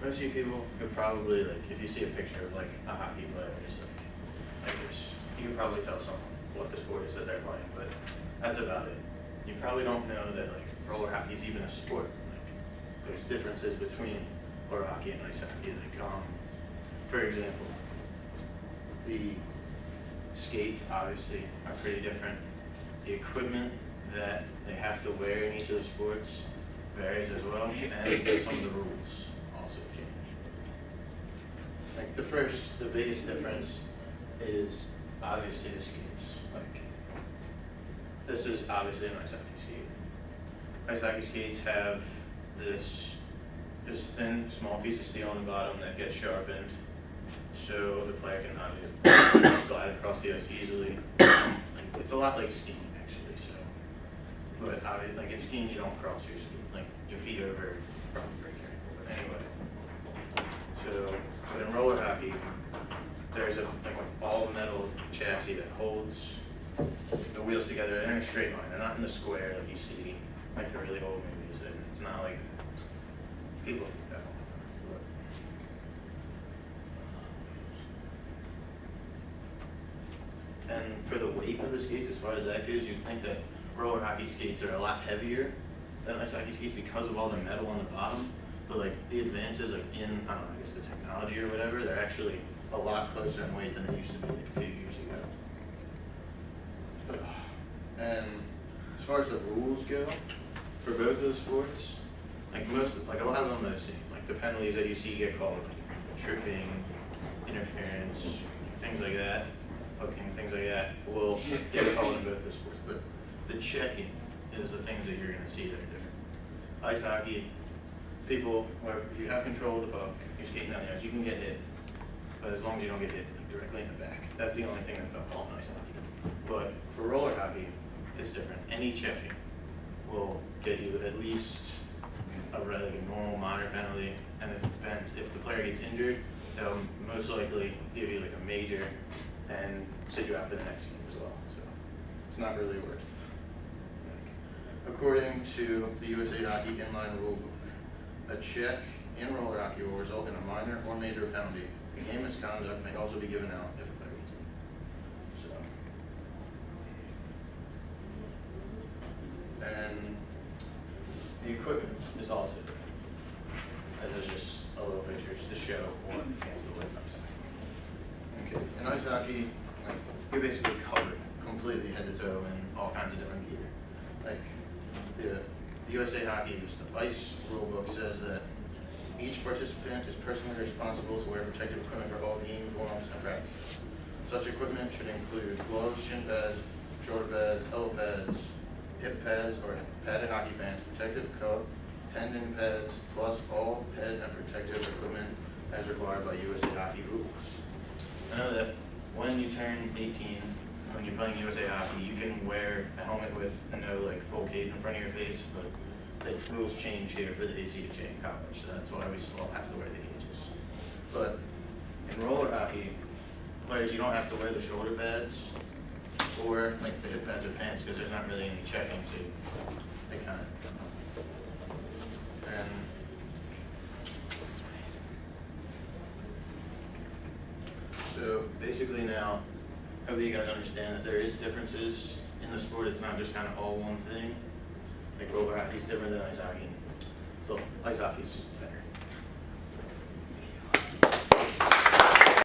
most of you people could probably, like, if you see a picture of like a hockey player, just like this, you can probably tell someone what the sport is that they're playing, but that's about it. You probably don't know that like roller hockey is even a sport. Like, there's differences between roller hockey and ice hockey. Like, for example, the skates obviously are pretty different. The equipment that they have to wear in each of the sports varies as well, and some of the rules also change. Like the biggest difference is obviously the skates. Like, this is obviously an ice hockey skate. Ice hockey skates have this just thin, small piece of steel on the bottom that gets sharpened so the player can obviously glide across the ice easily. Like, it's a lot like skiing actually, so. But obviously, like in skiing, you don't cross your ski, like your feet over, probably break your ankle. But anyway, so but in roller hockey, there's a all metal chassis that holds the wheels together. They're in a straight line. They're not in the square like you see, like the really old movies. And it's not like people think that all the time. But. And for the weight of the skates, as far as that goes, you'd think that roller hockey skates are a lot heavier than ice hockey skates because of all the metal on the bottom. But like the advances like in, I don't know, I guess the technology or whatever, they're actually a lot closer in weight than they used to be like a few years ago. And as far as the rules go, for both those sports, like a lot of them are the same. Like the penalties that you see get called, like tripping, interference, things like that, hooking, things like that, will get called in both the sports. But the checking is the things that you're going to see that are different. Ice hockey, people, if you have control of the puck, you're skating down the ice, you can get hit, but as long as you don't get hit like, directly in the back, that's the only thing that they'll call ice hockey. But for roller hockey, it's different. Any checking will get you at least a normal minor penalty, and if it depends, if the player gets injured, they'll most likely give you like a major and sit you out for the next game as well. So it's not really worth. According to the USA Hockey Inline Rulebook, a check in roller hockey will result in a minor or major penalty. The game misconduct may also be given out if a player gets injured. So, and the equipment is also different. And there's just a little picture just to show what the way comes out. Okay, in ice hockey, like, you're basically covered completely head to toe in all kinds of different gear. Like the USA Hockey, the ice rulebook says that each participant is personally responsible to wear protective equipment for all games, warm-ups, and practices. Such equipment should include gloves, shin pads, shoulder pads, elbow pads, hip pads, or padded hockey pants, protective cup, tendon pads, plus all head and protective equipment as required by USA Hockey rules. I know that when you turn 18, when you're playing USA Hockey, you can wear a helmet with no like full cage in front of your face, but the rules change here for the ACHA in college, so that's why we still have to wear the cages. But in roller hockey, players, you don't have to wear the shoulder pads or like the hip pads or pants because there's not really any checking, so they kind of. And so basically now, hopefully you guys understand that there is differences in the sport. It's not just kind of all one thing. Like roller hockey is different than ice hockey. So ice hockey's better.